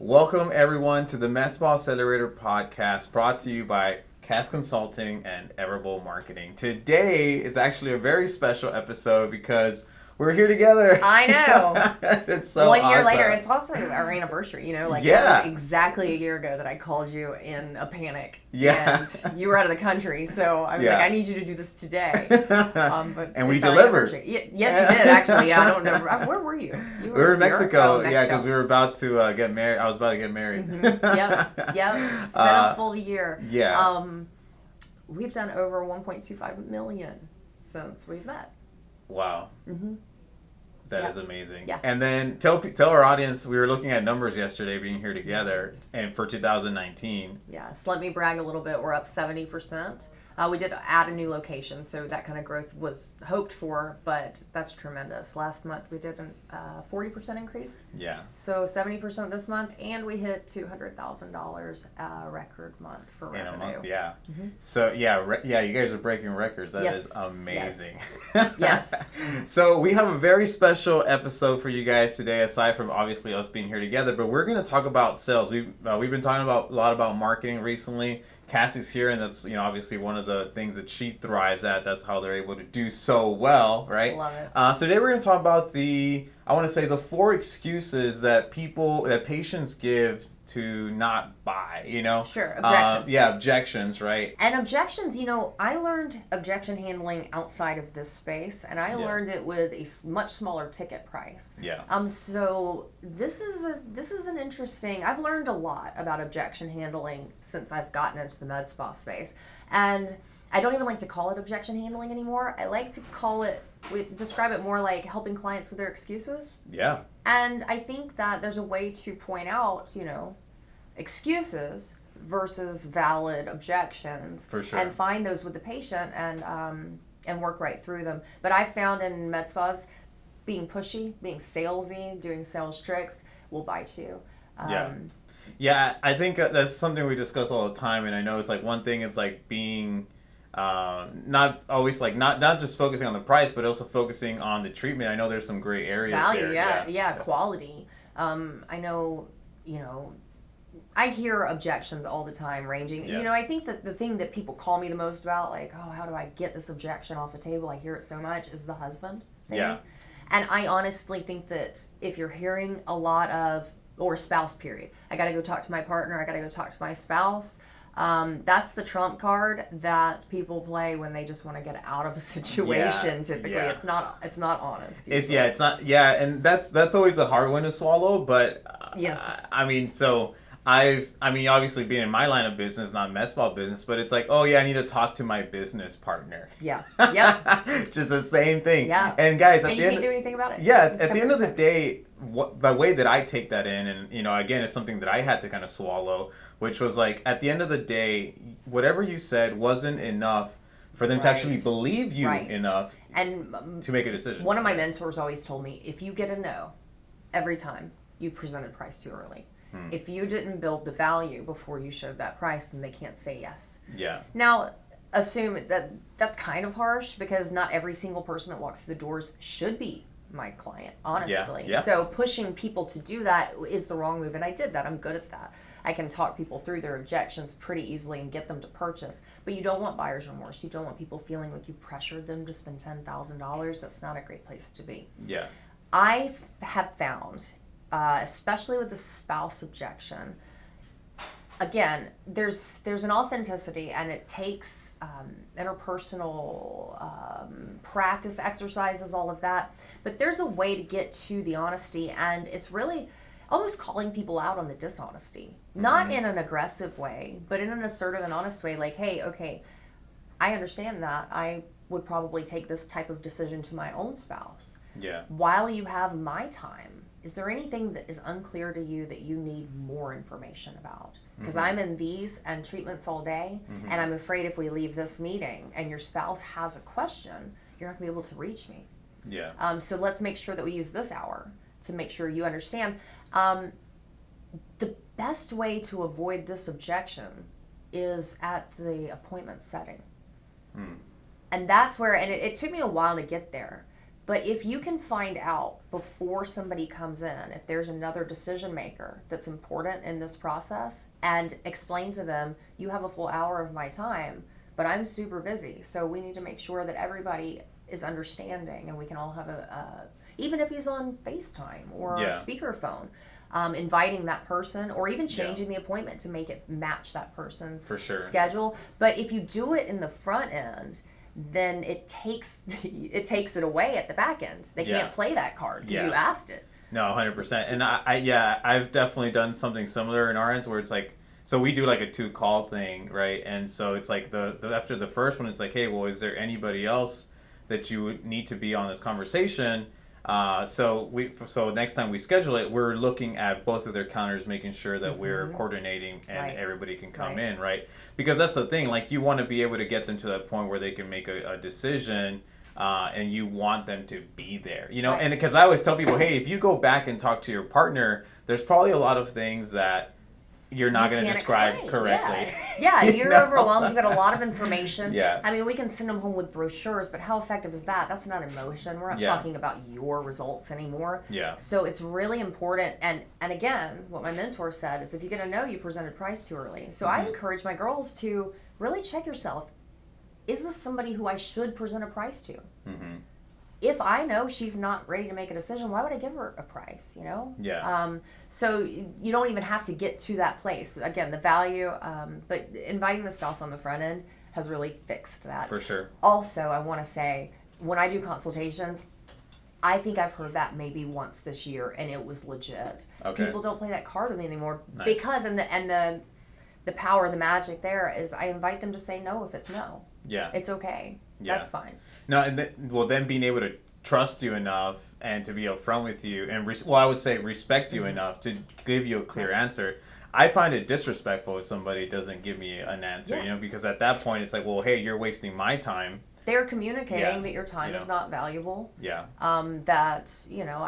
Welcome, everyone, to the Med Spa Accelerator Podcast, brought to you by CAS Consulting and Everbowl Marketing. Today is actually a very special episode because we're here together. I know. It's so 1 year awesome. later, it's also our anniversary, It was exactly a year ago that I called you in a panic. Yeah. And you were out of the country, so I was like, I need you to do this today. But and we delivered. Yes, you did, actually. Yeah, I don't know. Where were you? We were in Mexico. Mexico. Yeah, because we were about to get married. I was about to get married. Mm-hmm. Yep. It's been a full year. Yeah. We've done over 1.25 million since we've met. Wow. Mm-hmm. That is amazing. Yeah. And then tell our audience, we were looking at numbers yesterday being here together, and for 2019. Yes. Let me brag a little bit. We're up 70%. We did add a new location, so that kind of growth was hoped for, but that's tremendous. Last month we did a 40% increase. Yeah. So 70% this month, and we hit $200,000 record month for revenue. In a month, yeah. Mm-hmm. So you guys are breaking records. That is Yes. amazing. Yes. So we have a very special episode for you guys today, aside from obviously us being here together. But we're going to talk about sales. We've been talking a lot about marketing recently. Cassie's here, and that's obviously one of the things that she thrives at. That's how they're able to do so well, right? Love it. So today we're going to talk about the 4 excuses that patients give to not buy, Sure, objections. Objections, right? And objections, I learned objection handling outside of this space, and I learned it with a much smaller ticket price. Yeah. So this is an interesting. I've learned a lot about objection handling since I've gotten into the med spa space, and I don't even like to call it objection handling anymore. I like to describe it more like helping clients with their excuses. Yeah. And I think that there's a way to point out, excuses versus valid objections. For sure. And find those with the patient and work right through them. But I've found in med spas, being pushy, being salesy, doing sales tricks will bite you. Yeah, I think that's something we discuss all the time, and I know it's like one thing is like being not always like not just focusing on the price, but also focusing on the treatment. I know there's some gray areas Value, there. quality. I know, I hear objections all the time ranging. Yeah. I think that the thing that people call me the most about, like, oh, how do I get this objection off the table? I hear it so much, is the husband thing. Yeah. And I honestly think that if you're hearing a lot of, or spouse period, I got to go talk to my partner, I got to go talk to my spouse. That's the trump card that people play when they just want to get out of a situation. Typically, it's not honest. It's not. Yeah, and that's always a hard one to swallow. But yes, obviously being in my line of business, not med spa business, but it's like, oh yeah, I need to talk to my business partner. Yeah. Yep. Just the same thing. Yeah. And guys, you can't do anything about it. Yeah, at the end of the day, the way that I take that in, and again, it's something that I had to kind of swallow, which was like, at the end of the day, whatever you said wasn't enough for them to actually believe you enough and to make a decision. One of my mentors always told me, if you get a no every time, you presented price too early. If you didn't build the value before you showed that price, then they can't say yes. Yeah. Now, assume that's kind of harsh, because not every single person that walks through the doors should be my client, honestly. Yeah. So pushing people to do that is the wrong move, and I did that. I'm good at that. I can talk people through their objections pretty easily and get them to purchase. But you don't want buyer's remorse. You don't want people feeling like you pressured them to spend $10,000. That's not a great place to be. Yeah. I have found, especially with the spouse objection, again, there's an authenticity, and it takes interpersonal practice, exercises, all of that. But there's a way to get to the honesty, and it's really almost calling people out on the dishonesty. Not in an aggressive way, but in an assertive and honest way. Like, hey, okay, I understand that. I would probably take this type of decision to my own spouse. Yeah. While you have my time, is there anything that is unclear to you that you need more information about? Because I'm in these and treatments all day, and I'm afraid if we leave this meeting and your spouse has a question, you're not going to be able to reach me. Yeah. So let's make sure that we use this hour to make sure you understand. The best way to avoid this objection is at the appointment setting. And that's where, and it took me a while to get there, But if you can find out before somebody comes in, if there's another decision maker that's important in this process, and explain to them, you have a full hour of my time, but I'm super busy. So we need to make sure that everybody is understanding, and we can all have even if he's on FaceTime or speakerphone, inviting that person, or even changing the appointment to make it match that person's schedule. But if you do it in the front end, then it takes it away at the back end. They can't play that card because you asked it. No, 100%. And I've definitely done something similar in our ends where it's like, so we do like a 2-call thing, right? And so it's like the after the first one, it's like, hey, well, is there anybody else that you would need to be on this conversation? So next time we schedule it, we're looking at both of their calendars, making sure that we're coordinating and everybody can come in, right? Because that's the thing, like, you want to be able to get them to that point where they can make a decision, and you want them to be there, you know? And because I always tell people, hey, if you go back and talk to your partner, there's probably a lot of things that you're not going to describe correctly. Yeah, you're overwhelmed. You've got a lot of information. I mean, we can send them home with brochures, but how effective is that? That's not emotion. We're not talking about your results anymore. So it's really important. And again, what my mentor said is, if you're going to know, you presented price too early. So I encourage my girls to really check yourself. Is this somebody who I should present a price to? If I know she's not ready to make a decision, why would I give her a price, you know? So you don't even have to get to that place. Again, the value, but inviting the spouse on the front end has really fixed that. For sure. Also, I want to say, when I do consultations, I think I've heard that maybe once this year, and it was legit. People don't play that card with me anymore because, and the power, the magic there is, I invite them to say no if it's no. It's okay. That's fine. No, and then being able to trust you enough and to be upfront with you, and I would say respect you enough to give you a clear answer. I find it disrespectful if somebody doesn't give me an answer, you know, because at that point it's like, well, hey, you're wasting my time. They're communicating that your time is not valuable. That, you know,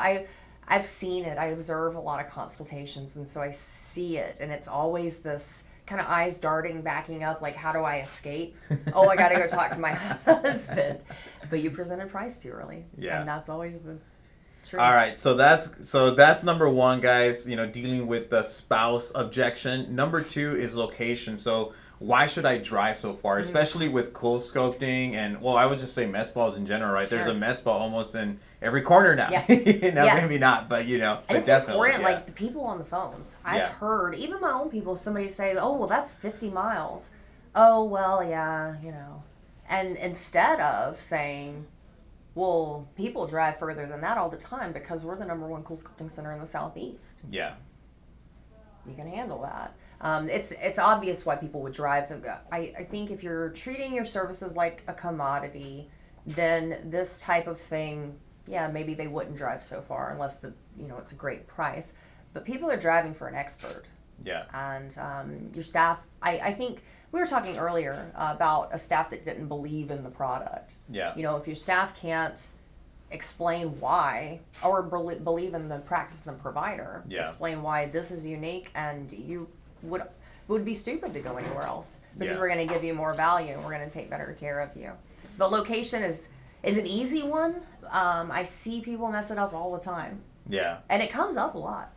I've seen it. I observe a lot of consultations, and so I see it, and it's always this kind of eyes darting, backing up, like, how do I escape? Oh, I got to go talk to my husband. But you presented price too early. And that's always the truth. All right, so that's number one, guys, you know, dealing with the spouse objection. Number 2 is location. So why should I drive so far, especially with cool sculpting and, well, I would just say med spas in general, right? There's a med spa almost in every corner now. Maybe not, but, you know, and it's definitely important, like the people on the phones. I've heard, even my own people, somebody say, oh, well, that's 50 miles. Oh, well, yeah, you know. And instead of saying, well, people drive further than that all the time because we're the #1 cool sculpting center in the Southeast. You can handle that. It's obvious why people would drive. I think if you're treating your services like a commodity, then this type of thing, maybe they wouldn't drive so far unless it's a great price. But people are driving for an expert. And your staff, I think we were talking earlier about a staff that didn't believe in the product. You know, if your staff can't explain why, or believe in the practice and the provider, explain why this is unique, and you would be stupid to go anywhere else because we're going to give you more value. We're going to take better care of you. But location is an easy one. I see people mess it up all the time. And it comes up a lot.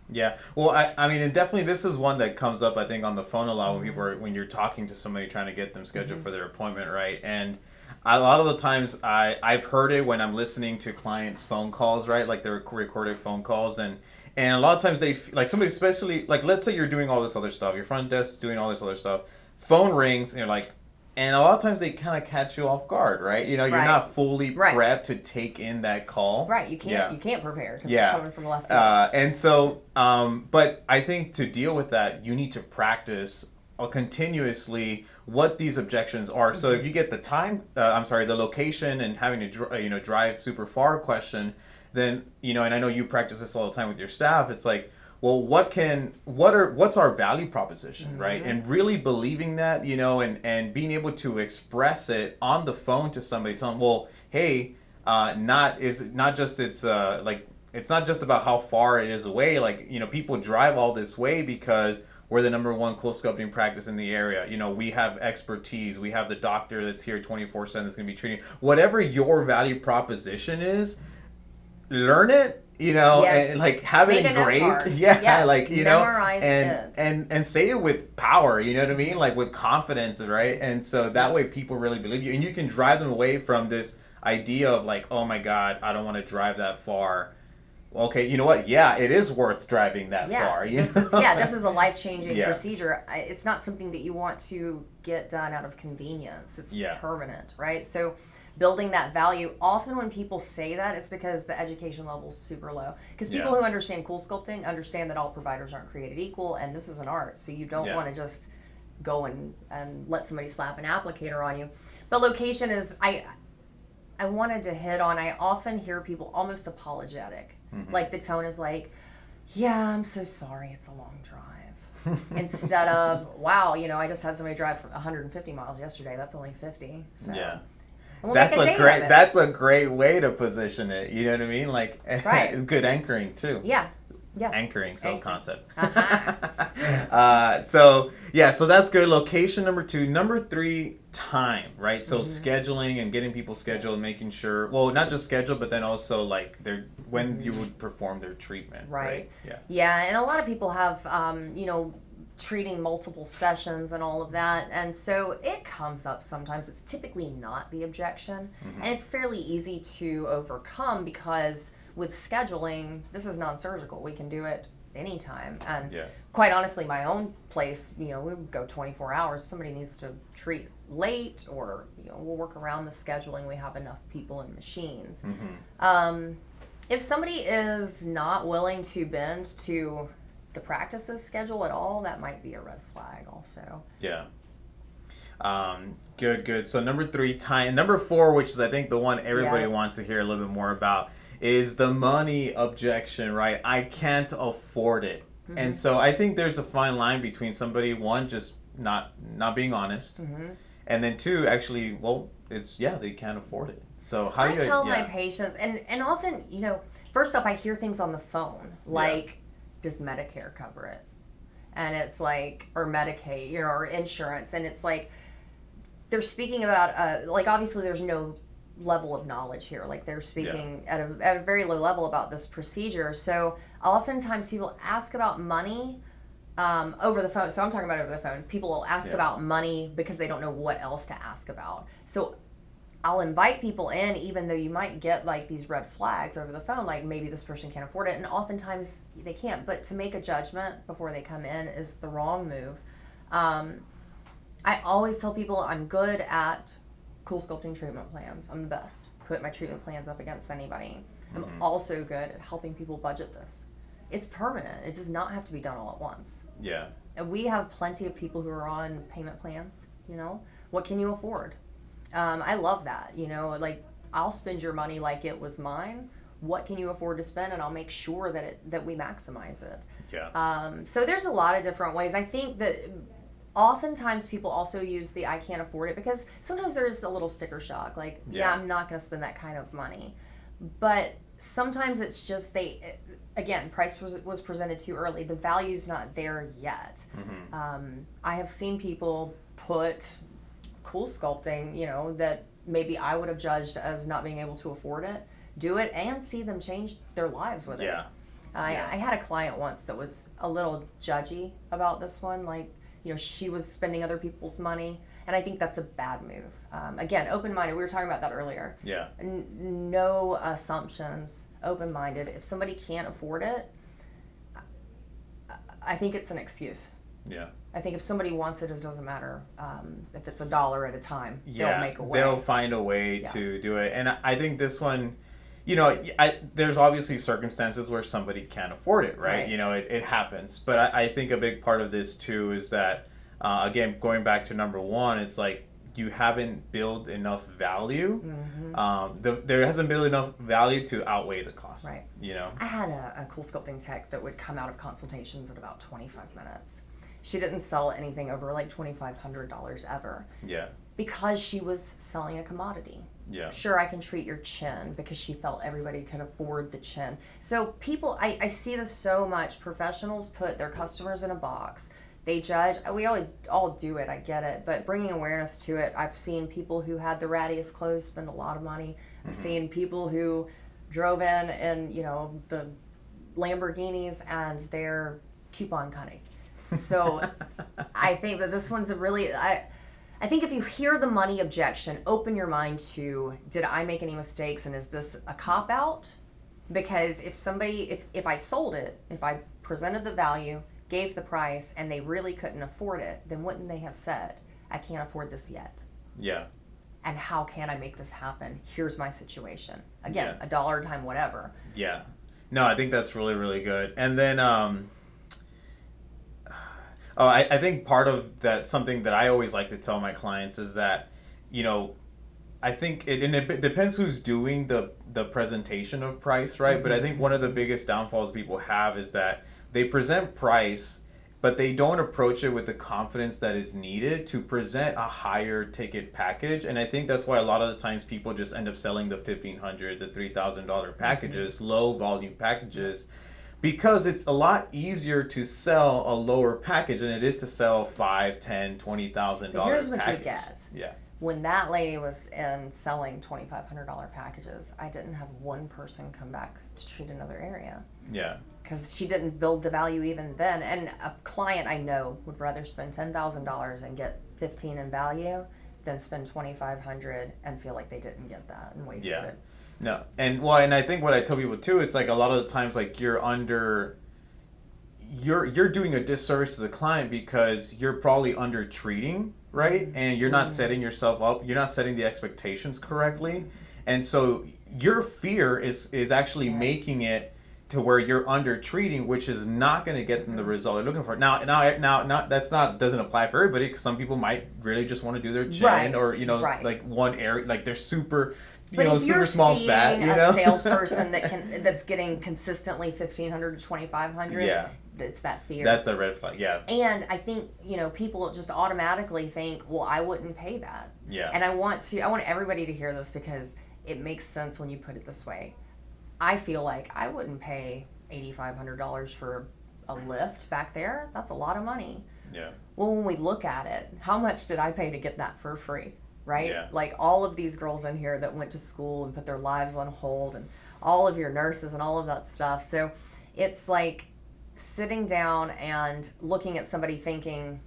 Well, I mean, and definitely this is one that comes up, I think, on the phone a lot when you're talking to somebody trying to get them scheduled for their appointment, right? And a lot of the times I've heard it when I'm listening to clients' phone calls, right? Like the recorded phone calls, and a lot of times like somebody, especially, like, let's say you're doing all this other stuff, your front desk's doing all this other stuff, phone rings, and you're like, and a lot of times they kind of catch you off guard, right? You know, you're not fully prepped to take in that call. You can't prepare because it's coming from left field. And so, but I think to deal with that, you need to practice continuously what these objections are. So if you get the location and having to drive super far question, then, you know, and I know you practice this all the time with your staff, it's like, well, what's our value proposition, right? And really believing that, you know, and being able to express it on the phone to somebody, tell them, well, hey, it's not just about how far it is away. Like, you know, people drive all this way because we're the #1 cool sculpting practice in the area. You know, we have expertise. We have the doctor that's here 24/7 that's going to be treating. Whatever your value proposition is, learn it, Yes. and like have it Make a note engraved. card. Yeah, like Memorize and it. and say it with power. You know what I mean? Like with confidence, right? And so that way people really believe you, and you can drive them away from this idea of like, oh my God, I don't want to drive that far. Okay, you know what? Yeah, it is worth driving that far. This is a life-changing Yeah. procedure. It's not something that you want to get done out of convenience. It's permanent, right? So building that value, often when people say that, it's because the education level is super low. Because people who understand cool sculpting understand that all providers aren't created equal, and this is an art, so you don't want to just go and let somebody slap an applicator on you. But location is, I wanted to hit on, I often hear people almost apologetic. Mm-hmm. Like the tone is like, yeah, I'm so sorry, it's a long drive. Instead of, wow, I just had somebody drive for 150 miles yesterday, that's only 50. So. Yeah. We'll that's a great way to position it. You know what I mean? Like, it's good anchoring too. Yeah. Anchoring sales concept. Uh-huh. So that's good. Location number 2. Number 3, time, right? So scheduling and getting people scheduled, making sure, well, not just scheduled, but then also like when you would perform their treatment. Right. Yeah. And a lot of people have, treating multiple sessions and all of that, and so it comes up sometimes. It's typically not the objection, and it's fairly easy to overcome because with scheduling, this is non-surgical. We can do it anytime, and quite honestly, my own place, we go 24 hours. Somebody needs to treat late, or we'll work around the scheduling. We have enough people and machines. If somebody is not willing to bend to the practice's schedule at all, that might be a red flag also. Yeah. Good. So number 3, time. Number 4, which is I think the one everybody wants to hear a little bit more about, is the money objection, right? I can't afford it. And so I think there's a fine line between somebody, one, just not being honest, and then 2, actually, well, they can't afford it. So how I tell my patients, and often, first off, I hear things on the phone like, does Medicare cover it? And it's like, or Medicaid, or insurance. And it's like, they're speaking about, like, obviously there's no level of knowledge here. Like, they're speaking at a very low level about this procedure. So oftentimes people ask about money over the phone. So I'm talking about over the phone. People will ask about money because they don't know what else to ask about. So I'll invite people in, even though you might get like these red flags over the phone, like maybe this person can't afford it, and oftentimes they can't. But to make a judgment before they come in is the wrong move. I always tell people I'm good at cool sculpting treatment plans. I'm the best. Put my treatment plans up against anybody. I'm also good at helping people budget this. It's permanent. It does not have to be done all at once. Yeah. And we have plenty of people who are on payment plans. What can you afford? I love that, like, I'll spend your money like it was mine. What can you afford to spend? And I'll make sure that we maximize it. Yeah. So there's a lot of different ways. I think that oftentimes people also use the I can't afford it because sometimes there's a little sticker shock. Like, I'm not going to spend that kind of money. But sometimes it's just again, price was presented too early. The value's not there yet. I have seen people put cool sculpting, that maybe I would have judged as not being able to afford it, do it and see them change their lives with it. I had a client once that was a little judgy about this one. Like, she was spending other people's money, and I think that's a bad move. Again, open-minded. We were talking about that earlier. Yeah. No assumptions. Open-minded. If somebody can't afford it, I think it's an excuse. Yeah. I think if somebody wants it, it doesn't matter if it's $1 at a time. They'll make a way. They'll find a way to do it. And I think this one, there's obviously circumstances where somebody can't afford it, right? It happens. But I think a big part of this too is that, again, going back to number 1, it's like you haven't built enough value. There hasn't been enough value to outweigh the cost. Right. I had a cool sculpting tech that would come out of consultations in about 25 minutes. She didn't sell anything over like $2,500 ever. Yeah. Because she was selling a commodity. Yeah. Sure, I can treat your chin because she felt everybody could afford the chin. So people, I see this so much. Professionals put their customers in a box. They judge. We all do it. I get it. But bringing awareness to it, I've seen people who had the rattiest clothes spend a lot of money. I've seen people who drove in, the Lamborghinis and they're coupon cutting. So I think that this one's I think if you hear the money objection, open your mind to, did I make any mistakes and is this a cop-out? Because if I sold it, if I presented the value, gave the price, and they really couldn't afford it, then wouldn't they have said, I can't afford this yet? Yeah. And how can I make this happen? Here's my situation. Again, $1 a time, whatever. Yeah. No, I think that's really, really good. And then, I think part of that, something that I always like to tell my clients is that, I think it depends who's doing the presentation of price, right? Mm-hmm. But I think one of the biggest downfalls people have is that they present price, but they don't approach it with the confidence that is needed to present a higher ticket package. And I think that's why a lot of the times people just end up selling the $1,500, the $3,000 packages, mm-hmm. low volume packages, because it's a lot easier to sell a lower package than it is to sell $5,000, $10,000, $20,000 Here's what package. you get. Yeah. When that lady was in selling $2,500 packages, I didn't have one person come back to treat another area. Yeah. Because she didn't build the value even then. And a client I know would rather spend $10,000 and get $15,000 in value than spend $2,500 and feel like they didn't get that and wasted it. No. And I think what I tell people too, it's like a lot of the times like you're doing a disservice to the client because you're probably under treating, right? Mm-hmm. And you're not setting yourself up, you're not setting the expectations correctly. And so your fear is actually making it to where you're under treating, which is not going to get them the result they're looking for. Now, doesn't apply for everybody, because some people might really just want to do their chin, or like one area, like they're super, super small fat. A salesperson that's getting consistently $1,500 to $2,500. It's that fear. That's a red flag. Yeah. And I think people just automatically think, well, I wouldn't pay that. Yeah. And I want everybody to hear this because it makes sense when you put it this way. I feel like I wouldn't pay $8,500 for a lift back there. That's a lot of money. Yeah. Well, when we look at it, how much did I pay to get that for free? Right? Yeah. Like all of these girls in here that went to school and put their lives on hold, and all of your nurses and all of that stuff. So it's like sitting down and looking at somebody thinking,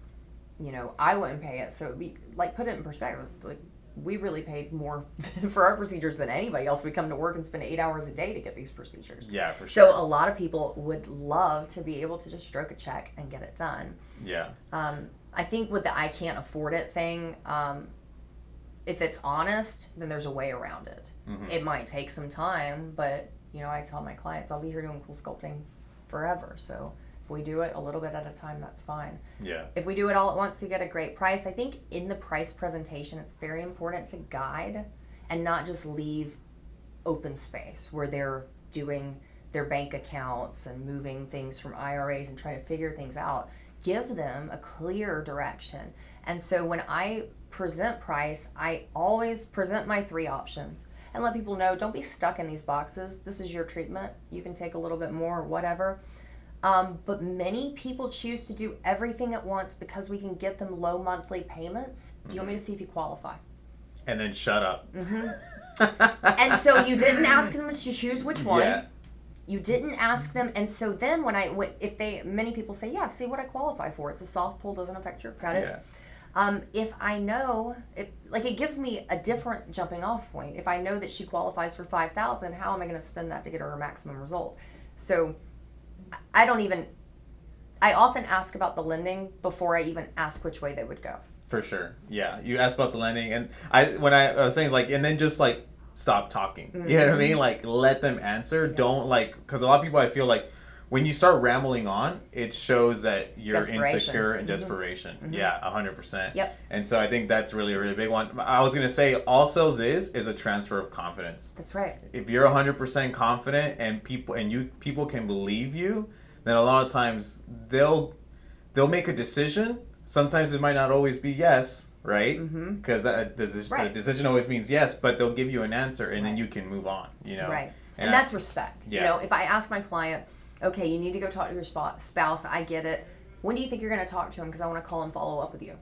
I wouldn't pay it. So it'd be like, put it in perspective. Like, we really paid more for our procedures than anybody else. We come to work and spend 8 hours a day to get these procedures. Yeah, for sure. So a lot of people would love to be able to just stroke a check and get it done. Yeah. I think with the I can't afford it thing, if it's honest, then there's a way around it. Mm-hmm. It might take some time, but I tell my clients I'll be here doing cool sculpting forever. So if we do it a little bit at a time, that's fine. Yeah. If we do it all at once, we get a great price. I think in the price presentation, it's very important to guide and not just leave open space where they're doing their bank accounts and moving things from IRAs and trying to figure things out. Give them a clear direction. And so when I present price, I always present my 3 options and let people know, don't be stuck in these boxes. This is your treatment. You can take a little bit more or whatever. But many people choose to do everything at once because we can get them low monthly payments. Do you want me to see if you qualify? And then shut up. Mm-hmm. And so you didn't ask them to choose which one. Yeah. You didn't ask them. And so then many people say, yeah, see what I qualify for. It's a soft pull, doesn't affect your credit. Yeah. If I know, it gives me a different jumping off point. If I know that she qualifies for $5,000, how am I going to spend that to get her maximum result? So I often ask about the lending before I even ask which way they would go. For sure. Yeah. You asked about the lending, and I was saying and then just stop talking. Mm-hmm. You know what I mean? Let them answer. Yeah. Don't because a lot of people, I feel like when you start rambling on, it shows that you're insecure and desperation. Mm-hmm. Yeah, 100%. Yep. And so I think that's really a really big one. I was going to say all sales is a transfer of confidence. That's right. If you're 100% confident and people can believe you, then a lot of times they'll make a decision. Sometimes it might not always be yes, right? Because the decision always means yes, but they'll give you an answer and then you can move on, Right. And that's respect. Yeah. If I ask my client, okay, you need to go talk to your spouse. I get it. When do you think you're going to talk to him? Because I want to call and follow up with you.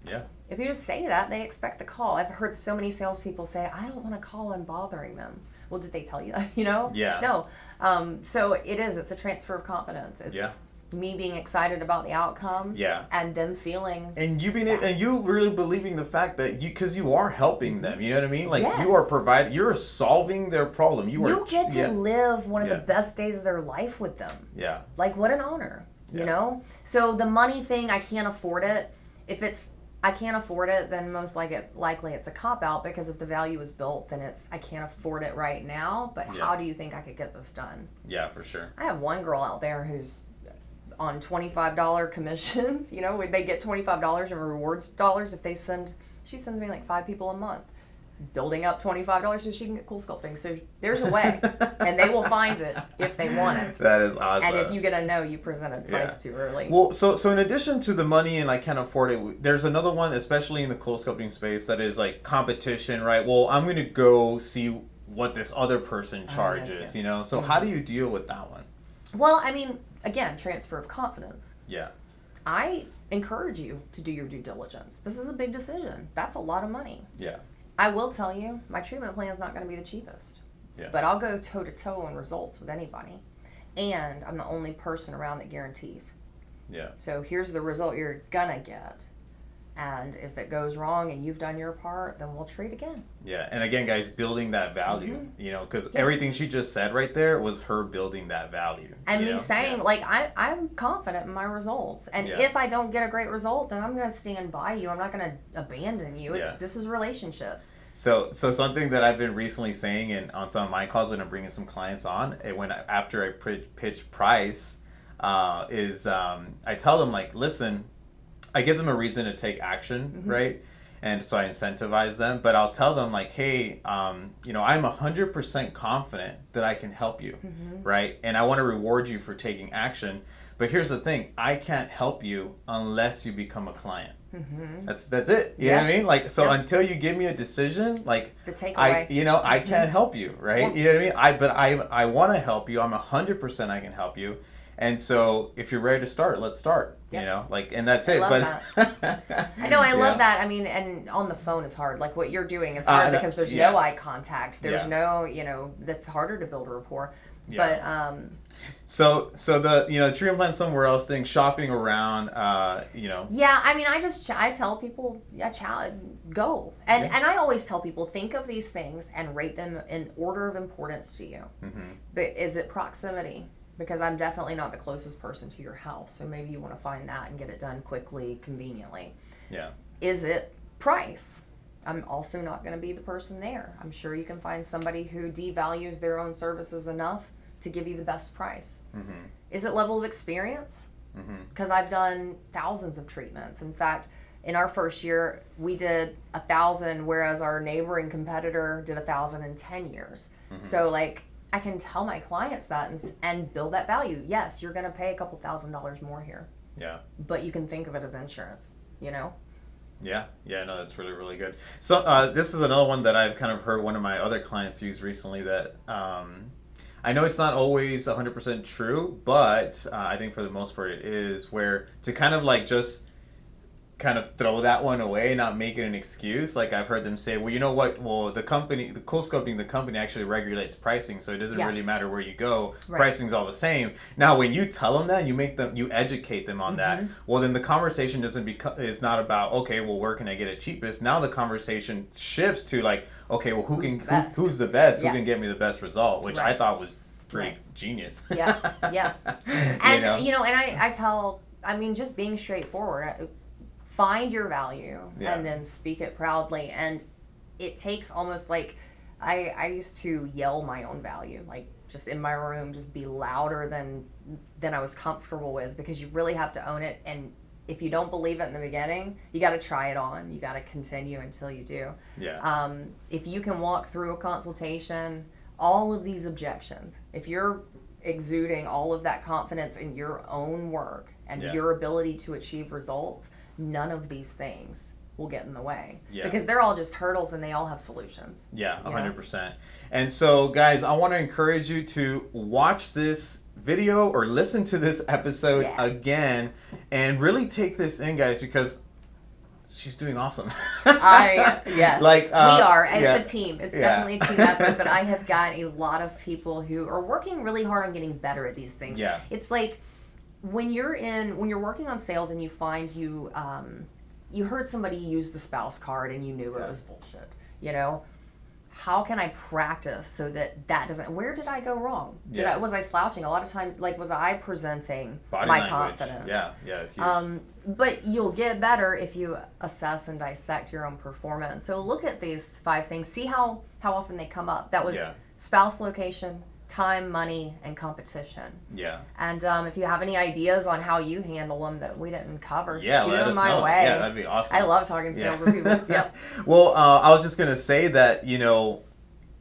Yeah. If you just say that, they expect the call. I've heard so many salespeople say, I don't want to call and bothering them. Well, did they tell you that? Yeah. No. So it's a transfer of confidence. It's me being excited about the outcome. Yeah. And them feeling. And you really believing the fact that because you are helping them, you know what I mean? Like Yes. you are you're solving their problem. You get to live one of the best days of their life with them. Yeah. Like, what an honor, you know? So the money thing, I can't afford it. If I can't afford it, then most likely it's a cop-out, because if the value is built, then I can't afford it right now, but how do you think I could get this done? Yeah, for sure. I have one girl out there who's on $25 commissions. They get $25 in rewards dollars if she sends me like 5 people a month, building up $25 so she can get cool sculpting. So there's a way, and they will find it if they want it. That is awesome. And if you get a no, you presented price too early. Well, so in addition to the money and I can't afford it, there's another one, especially in the cool sculpting space, that is like competition, right? Well, I'm going to go see what this other person charges, yes. So how do you deal with that one? Well, again, transfer of confidence. Yeah. I encourage you to do your due diligence. This is a big decision. That's a lot of money. Yeah. I will tell you, my treatment plan is not going to be the cheapest. Yeah. But I'll go toe-to-toe on results with anybody. And I'm the only person around that guarantees. Yeah. So here's the result you're going to get. And if it goes wrong and you've done your part, then we'll treat again. Yeah. And again, guys, building that value, because everything she just said right there was her building that value. And me saying, I'm confident in my results. And if I don't get a great result, then I'm going to stand by you. I'm not going to abandon you. This is relationships. So something that I've been recently saying on some of my calls when I'm bringing some clients on, after I pitch price, is I tell them, like, listen, I give them a reason to take action, right? And so I incentivize them, but I'll tell them, like, hey, I'm 100% confident that I can help you, right? And I want to reward you for taking action. But here's the thing, I can't help you unless you become a client. That's it. You know what I mean? Like, so until you give me a decision, like, the takeaway. I can't help you, right? You know what I mean? But I want to help you. I'm 100% I can help you. And so if you're ready to start, let's start, and that's it. I love that. I know, I love that. And on the phone is hard. Like what you're doing is hard because there's no eye contact. There's no, that's harder to build a rapport. Yeah. But, So the treatment plan somewhere else thing, shopping around, Yeah, I tell people, go. And I always tell people, think of these things and rate them in order of importance to you. But is it proximity? Because I'm definitely not the closest person to your house. So maybe you want to find that and get it done quickly, conveniently. Yeah. Is it price? I'm also not going to be the person there. I'm sure you can find somebody who devalues their own services enough to give you the best price. Is it level of experience? Because I've done thousands of treatments. In fact, in our first year, we did 1,000, whereas our neighboring competitor did 1,000 in 10 years. So I can tell my clients that and build that value. Yes, you're going to pay a couple $1,000s more here. Yeah. But you can think of it as insurance, Yeah. Yeah, no, that's really, really good. So this is another one that I've kind of heard one of my other clients use recently that I know it's not always 100% true, but I think for the most part it is, where to kind of just kind of throw that one away, not make it an excuse. Like I've heard them say, well, you know what? Well, the cool sculpting, the company actually regulates pricing, so it doesn't really matter where you go. Right. Pricing's all the same. Now, when you tell them that, you educate them on that. Well, then the conversation is not about, okay, well, where can I get it cheapest? Now the conversation shifts to okay, well, who's the best? Who can get me the best result? Which I thought was pretty genius. Yeah. And and I tell, just being straightforward. Find your value and then speak it proudly. And it takes almost I used to yell my own value, just in my room, just be louder than I was comfortable with, because you really have to own it. And if you don't believe it in the beginning, you got to try it on. You got to continue until you do. Yeah. If you can walk through a consultation, all of these objections, if you're exuding all of that confidence in your own work and your ability to achieve results, none of these things will get in the way. Because they're all just hurdles and they all have solutions. Yeah, 100%. And so, guys, I want to encourage you to watch this video or listen to this episode again and really take this in, guys, because she's doing awesome. Yes, like we are. It's yeah. a team. It's definitely a team effort. But I have got a lot of people who are working really hard on getting better at these things. Yeah. It's like when you're working on sales and you find you heard somebody use the spouse card and you knew it was bullshit. You know, how can I practice so that doesn't? Where did I go wrong? Was I slouching? A lot of times, like, was I presenting body my language. confidence? Yeah. But you'll get better if you assess and dissect your own performance. So look at these 5 things. See how often they come up. That was spouse, location, time, money, and competition. Yeah. And if you have any ideas on how you handle them that we didn't cover, shoot let them us my know. way. Yeah, that'd be awesome. I love talking sales with people. Yep. Well, I was just gonna say that, you know,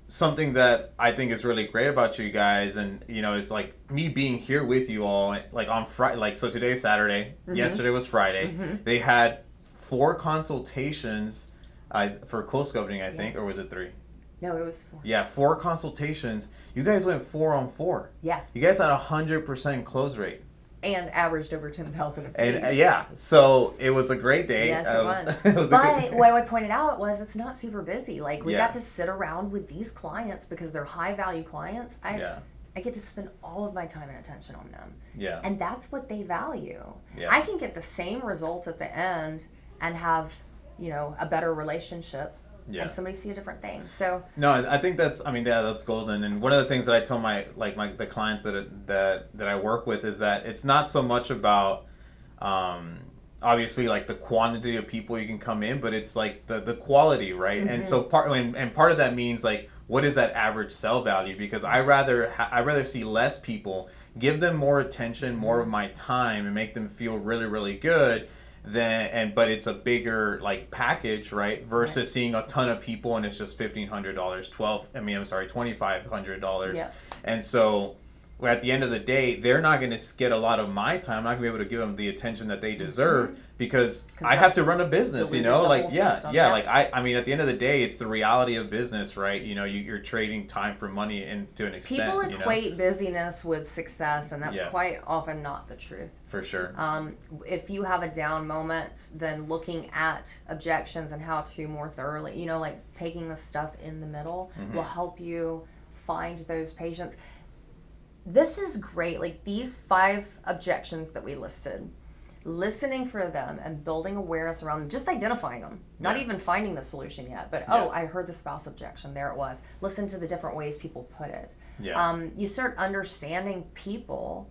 something that I think is really great about you guys, and you know, it's like me being here with you all, like on Friday. Like, so today's Saturday. Yesterday was Friday. They had 4 consultations for close opening, I think, or was it 3? No, it was 4. Yeah, 4 consultations. You guys went 4 on 4. Yeah. You guys had 100% close rate. And averaged over 10,000 apiece. And so it was a great day. Yes, it was. It was but what I pointed out was it's not super busy. Like, we got to sit around with these clients because they're high value clients. I get to spend all of my time and attention on them. Yeah. And that's what they value. Yeah. I can get the same result at the end and have, you know, a better relationship. Yeah. And somebody see a different thing. So no, I think that's golden. And one of the things that I tell the clients that I work with is that it's not so much about obviously like the quantity of people you can come in, but it's like the quality, right? And so part of that means like, what is that average sell value? Because I rather see less people, give them more attention, more of my time, and make them feel really, really good. But it's a bigger like package, right? Versus seeing a ton of people and it's just $1,500, $2,500. Yeah. And so at the end of the day, they're not going to get a lot of my time. I'm not going to be able to give them the attention that they deserve because I have to run a business, you know? Like, like I mean, at the end of the day, it's the reality of business, right? You know, you're trading time for money and to an extent. People equate busyness with success, and that's quite often not the truth. For sure. If you have a down moment, then looking at objections and how to more thoroughly, you know, like taking the stuff in the middle will help you find those patients. This is great. Like these 5 objections that we listed, listening for them and building awareness around them, just identifying them, not even finding the solution yet, but I heard the spouse objection. There it was. Listen to the different ways people put it. Yeah. You start understanding people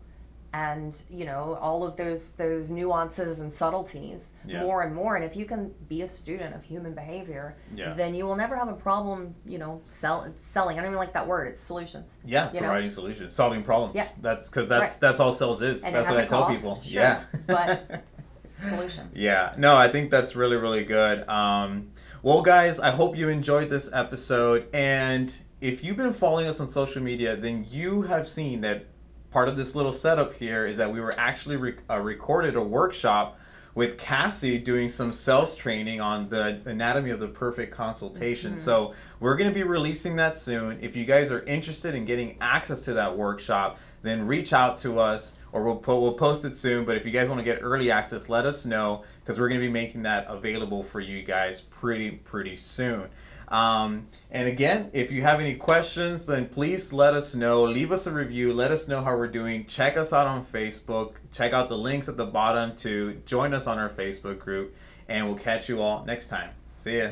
and, you know, all of those nuances and subtleties more and more. And if you can be a student of human behavior, then you will never have a problem, you know, selling. I don't even like that word. It's solutions. Yeah, providing solutions, solving problems. Yeah. That's all sales is. And that's what I tell people. Sure, yeah. But it's solutions. Yeah. No, I think that's really, really good. Well, guys, I hope you enjoyed this episode. And if you've been following us on social media, then you have seen that part of this little setup here is that we were actually recorded a workshop with Cassie doing some sales training on the anatomy of the perfect consultation. So we're going to be releasing that soon. If you guys are interested in getting access to that workshop, then reach out to us or we'll post it soon. But if you guys want to get early access, let us know because we're going to be making that available for you guys pretty soon. And again, if you have any questions, then please let us know. Leave us a review. Let us know how we're doing. Check us out on Facebook. Check out the links at the bottom to join us on our Facebook group. And we'll catch you all next time. See ya.